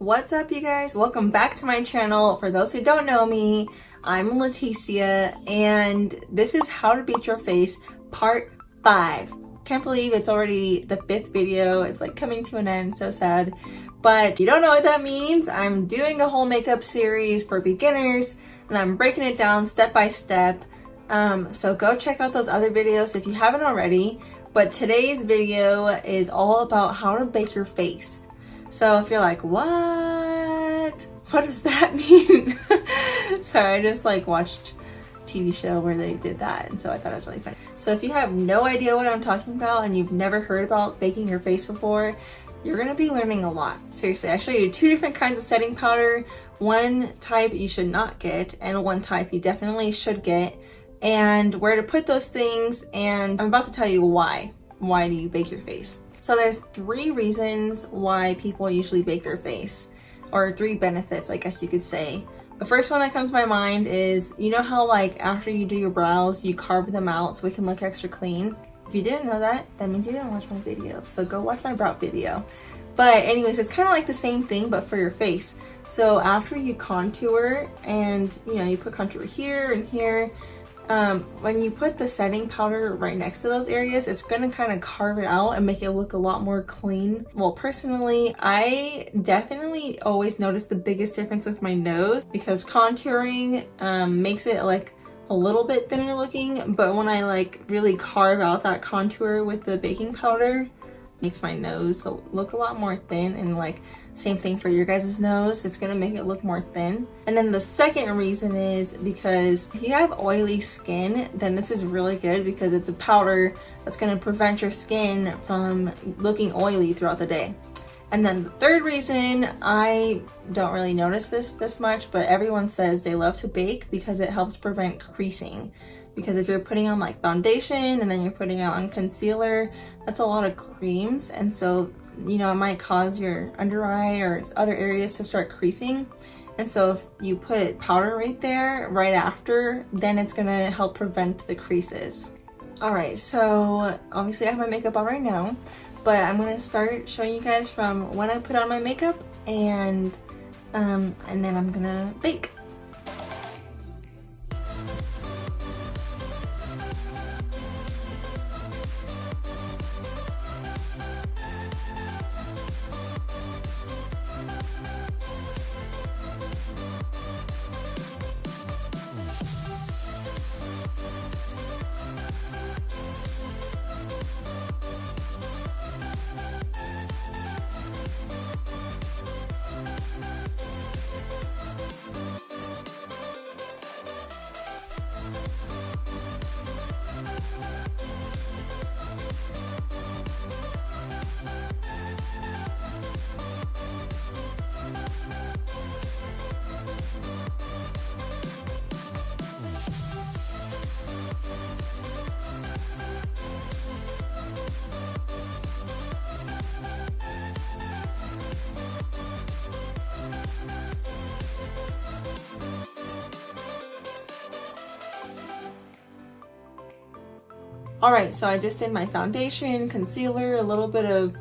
What's up, you guys? Welcome back to my channel. For those who don't know me, I'm Leticia, and this is How to Beat Your Face Part 5. Can't believe it's already the 5th video. It's like coming to an end, so sad. But if you don't know what that means, I'm doing a whole makeup series for beginners, and I'm breaking it down step by step. So go check out those other videos if you haven't already. But today's video is all about how to bake your face. So if you're like, what does that mean? Sorry, I just watched a TV show where they did that, and so I thought it was really funny. So if you have no idea what I'm talking about and you've never heard about baking your face before, you're gonna be learning a lot. Seriously, I show you 2 different kinds of setting powder. One type you should not get, and one type you definitely should get, and where to put those things, and I'm about to tell you why. Why do you bake your face? So there's 3 reasons why people usually bake their face, or 3 benefits, I guess you could say. The first one that comes to my mind is, you know how after you do your brows, you carve them out so it can look extra clean? If you didn't know that, that means you didn't watch my video. So go watch my brow video. But anyways, it's kind of like the same thing, but for your face. So after you contour and you put contour here and here, when you put the setting powder right next to those areas, it's going to kind of carve it out and make it look a lot more clean. Well, personally, I definitely always notice the biggest difference with my nose, because contouring makes it a little bit thinner looking, but when I really carve out that contour with the baking powder, makes my nose look a lot more thin, and same thing for your guys' nose, it's gonna make it look more thin. And then the second reason is because if you have oily skin, then this is really good because it's a powder that's gonna prevent your skin from looking oily throughout the day. And then the third reason, I don't really notice this much, but everyone says they love to bake because it helps prevent creasing. Because if you're putting on foundation and then you're putting on concealer, that's a lot of creams, and so it might cause your under eye or other areas to start creasing. And so if you put powder right there right after, then it's gonna help prevent the creases. Alright, so obviously I have my makeup on right now, but I'm gonna start showing you guys from when I put on my makeup, and then I'm gonna bake. Alright, so I just did my foundation, concealer, a little bit of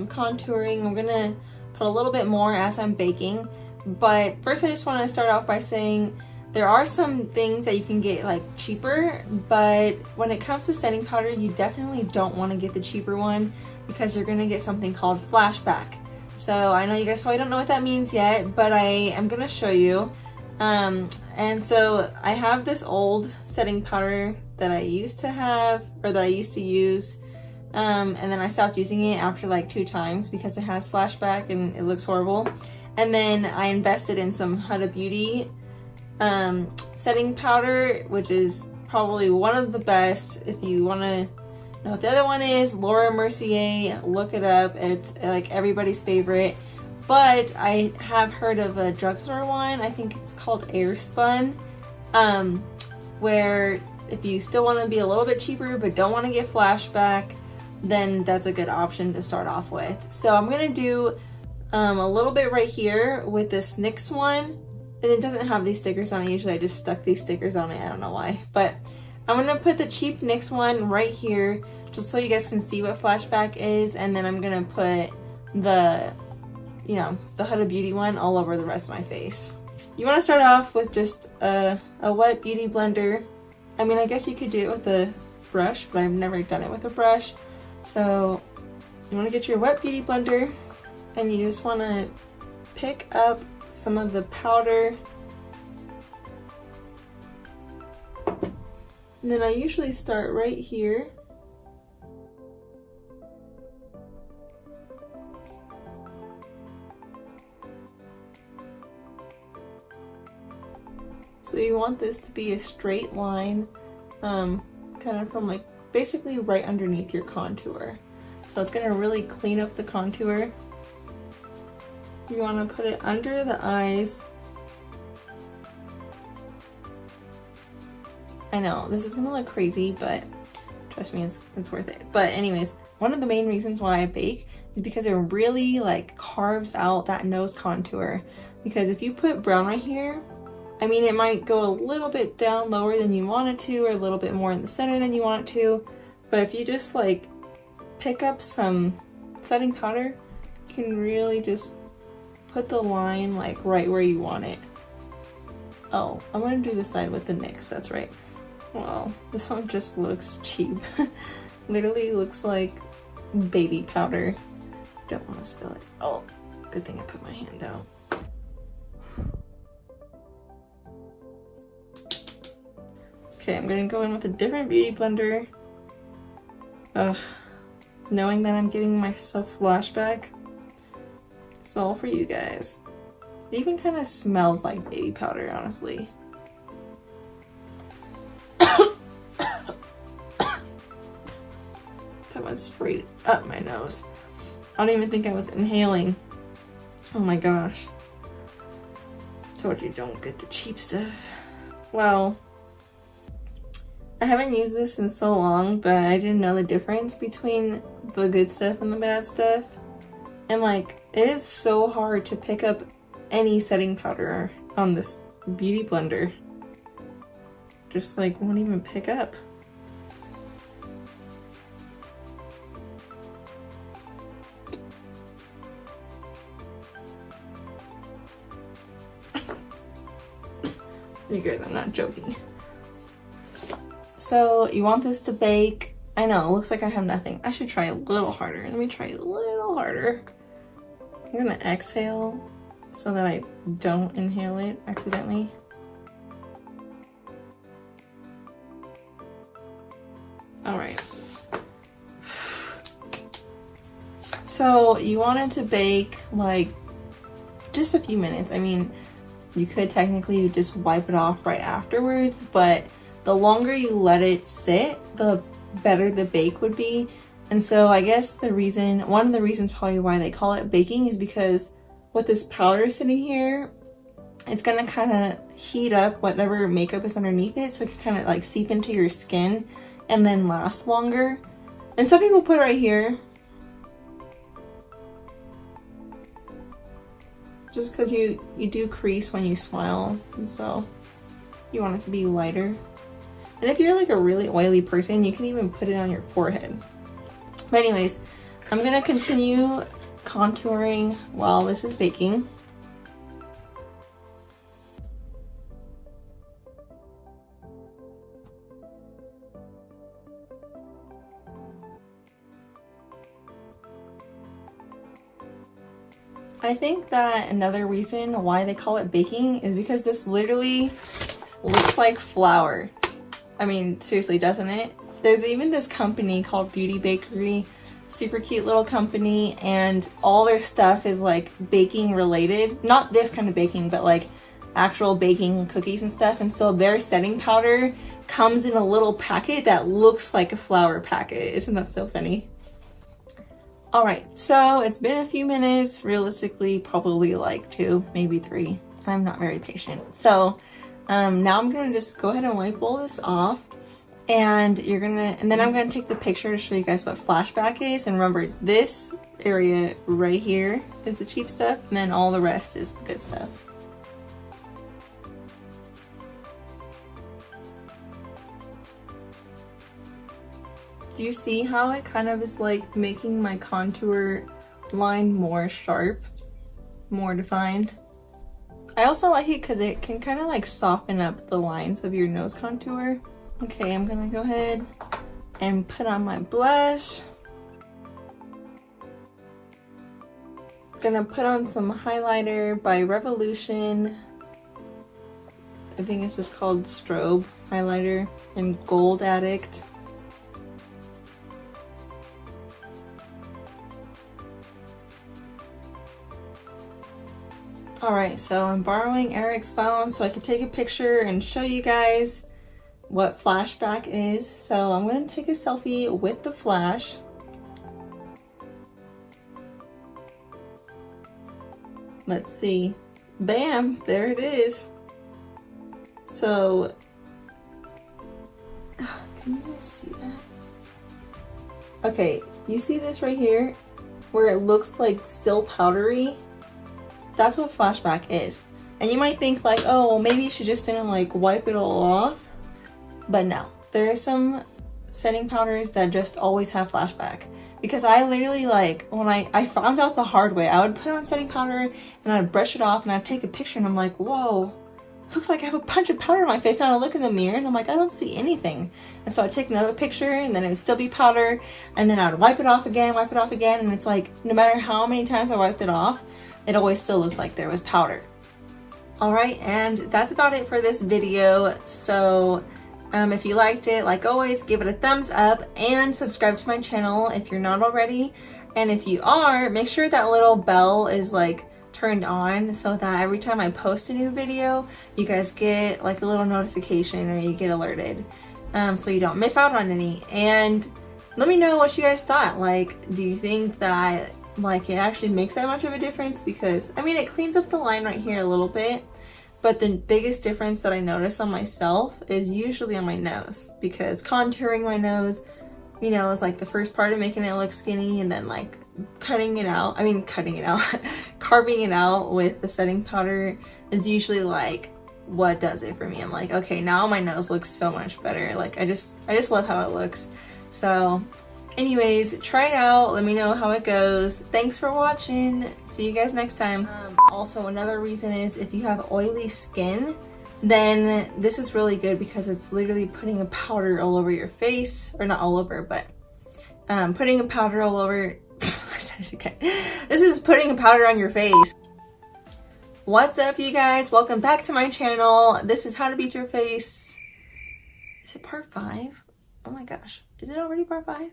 contouring. I'm gonna put a little bit more as I'm baking. But first I just want to start off by saying there are some things that you can get cheaper, but when it comes to setting powder, you definitely don't want to get the cheaper one because you're gonna get something called flashback. So I know you guys probably don't know what that means yet, but I am gonna show you. And so I have this old setting powder that I used to have, or that I used to use, and then I stopped using it after 2 times because it has flashback and it looks horrible. And then I invested in some Huda Beauty setting powder, which is probably one of the best. If you want to know what the other one is, Laura Mercier, look it up. It's everybody's favorite. But I have heard of a drugstore one, I think it's called Airspun, where if you still want to be a little bit cheaper but don't want to get flashback, then that's a good option to start off with. So I'm going to do a little bit right here with this NYX one, and it doesn't have these stickers on it. Usually I just stuck these stickers on it, I don't know why. But I'm going to put the cheap NYX one right here just so you guys can see what flashback is, and then I'm going to put the you know, the Huda Beauty one all over the rest of my face. You want to start off with just a wet beauty blender. I mean, I guess you could do it with a brush, but I've never done it with a brush. So you want to get your wet beauty blender and you just want to pick up some of the powder. And then I usually start right here. So you want this to be a straight line, kind of from like basically right underneath your contour. So it's gonna really clean up the contour. You wanna put it under the eyes. I know, this is gonna look crazy, but trust me, it's worth it. But anyways, one of the main reasons why I bake is because it really like carves out that nose contour. Because if you put brown right here, I mean, it might go a little bit down lower than you want it to, or a little bit more in the center than you want it to. But if you just like pick up some setting powder, you can really just put the line like right where you want it. Oh, I'm gonna do the side with the NYX, that's right. Wow, this one just looks cheap. Literally looks like baby powder. Don't want to spill it. Oh, good thing I put my hand out. Okay, I'm gonna go in with a different beauty blender. Ugh, knowing that I'm giving myself flashback. It's all for you guys. It even kind of smells like baby powder, honestly. That went straight up my nose. I don't even think I was inhaling. Oh my gosh. Told you don't get the cheap stuff. Well, I haven't used this in so long, but I didn't know the difference between the good stuff and the bad stuff. And like, it is so hard to pick up any setting powder on this beauty blender. Just like won't even pick up. You guys, I'm not joking. So you want this to bake. I know, it looks like I have nothing. I should try a little harder. Let me try a little harder. I'm gonna exhale so that I don't inhale it accidentally. All right. So you want it to bake like just a few minutes. I mean, you could technically just wipe it off right afterwards, but the longer you let it sit, the better the bake would be. And so I guess one of the reasons probably why they call it baking is because with this powder sitting here, it's gonna kind of heat up whatever makeup is underneath it, so it can kind of like seep into your skin and then last longer. And some people put it right here, just because you do crease when you smile, and so you want it to be lighter. And if you're like a really oily person, you can even put it on your forehead. But anyways, I'm gonna continue contouring while this is baking. I think that another reason why they call it baking is because this literally looks like flour. I mean, seriously, doesn't it? There's even this company called Beauty Bakery, super cute little company, and all their stuff is like baking related. Not this kind of baking, but like actual baking cookies and stuff. And so their setting powder comes in a little packet that looks like a flour packet. Isn't that so funny? All right, so it's been a few minutes, realistically probably like 2, maybe 3. I'm not very patient. So now I'm gonna just go ahead and wipe all this off, and then I'm gonna take the picture to show you guys what flashback is. And remember, this area right here is the cheap stuff, and then all the rest is the good stuff. Do you see how it kind of is like making my contour line more sharp? more defined. I also like it because it can kind of like soften up the lines of your nose contour. Okay, I'm gonna go ahead and put on my blush. Gonna put on some highlighter by Revolution. I think it's just called Strobe highlighter in Gold Addict. Alright, so I'm borrowing Eric's phone so I can take a picture and show you guys what flashback is. So I'm going to take a selfie with the flash. Let's see. Bam! There it is. So, can you guys see that? Okay, you see this right here? Where it looks like still powdery? That's what flashback is. And you might think like, oh, well, maybe you should just sit and like wipe it all off. But no, there are some setting powders that just always have flashback. Because I literally like, when I found out the hard way, I would put on setting powder and I'd brush it off and I'd take a picture and I'm like, whoa, looks like I have a bunch of powder on my face. And I look in the mirror and I'm like, I don't see anything. And so I'd take another picture and then it'd still be powder. And then I'd wipe it off again. And it's like, no matter how many times I wiped it off, it always still looked like there was powder. Alright, and that's about it for this video. So if you liked it, like always, give it a thumbs up and subscribe to my channel if you're not already. And if you are, make sure that little bell is like turned on so that every time I post a new video, you guys get like a little notification or you get alerted, so you don't miss out on any. And let me know what you guys thought. Like, do you think that like it actually makes that much of a difference? Because I mean, it cleans up the line right here a little bit, but the biggest difference that I notice on myself is usually on my nose, because contouring my nose, you know, is like the first part of making it look skinny, and then like carving it out with the setting powder is usually like what does it for me. I'm like, okay, now my nose looks so much better. Like I just love how it looks. So anyways, try it out, let me know how it goes. Thanks for watching, see you guys next time. Also, another reason is if you have oily skin, then this is really good because it's literally putting a powder all over your face, or not all over, but putting a powder all over this is putting a powder on your face. What's up, you guys? Welcome back to my channel. This is how to beat your face. Is it part 5? Oh my gosh, is it already part 5?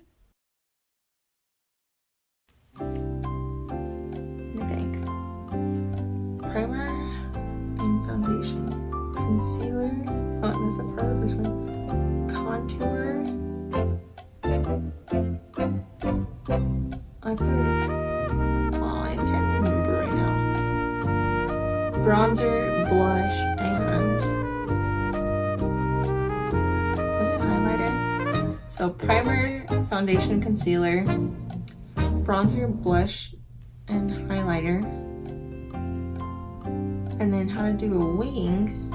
Let me think. Primer and foundation. Concealer. Oh, that's a part of the first one. Contour. I put it. Oh, I can't remember right now. Bronzer, blush, and was it highlighter? So primer, foundation, concealer, bronzer, blush, and highlighter. And then how to do a wing.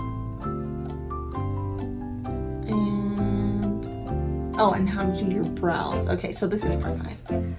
And oh, and how to do your brows. Okay, so this is part 5.